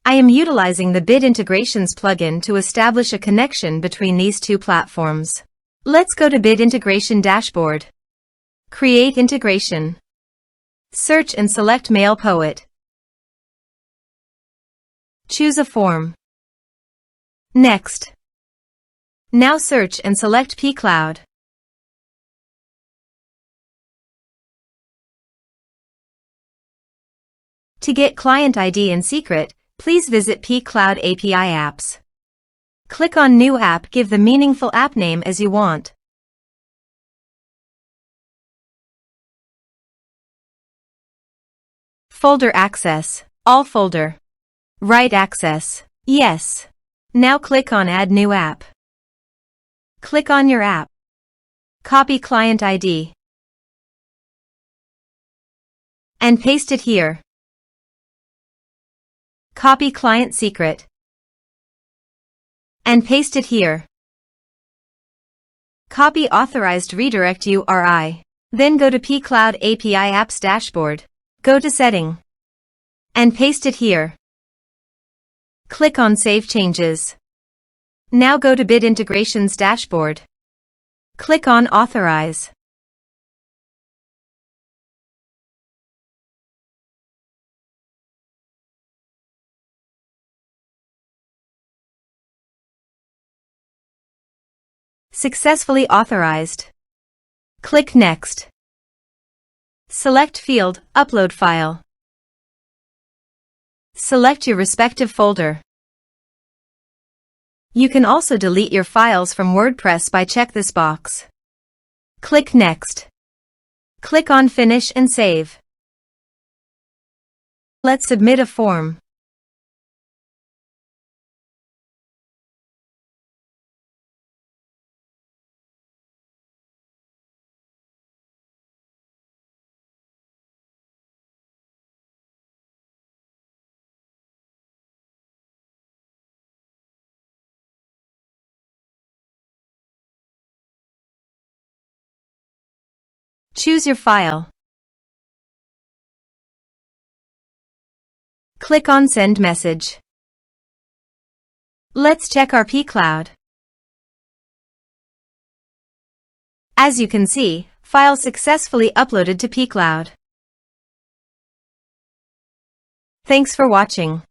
I am utilizing the Bit Integrations plugin to establish a connection between these two platforms. Let's go to Bit Integration Dashboard. Create integration. Search and select MailPoet. Choose a form. Next. Now search and select pCloud. To get client ID and secret, please visit pCloud API Apps. Click on New App. Give the meaningful app name as you want. Folder access. All folder. Write access. Yes. Now click on Add New App. Click on your app. Copy client ID. And paste it here. Copy client secret. And paste it here. Copy authorized redirect URI. Then go to pCloud API Apps Dashboard. Go to Setting. And paste it here. Click on Save Changes. Now go to Bit Integrations Dashboard. Click on Authorize. Successfully authorized. Click Next. Select field, Upload file. Select your respective folder. You can also delete your files from WordPress by check this box. Click Next. Click on Finish and Save. Let's submit a form. Choose your file. Click on Send Message. Let's check our pCloud. As you can see, file successfully uploaded to pCloud. Thanks for watching.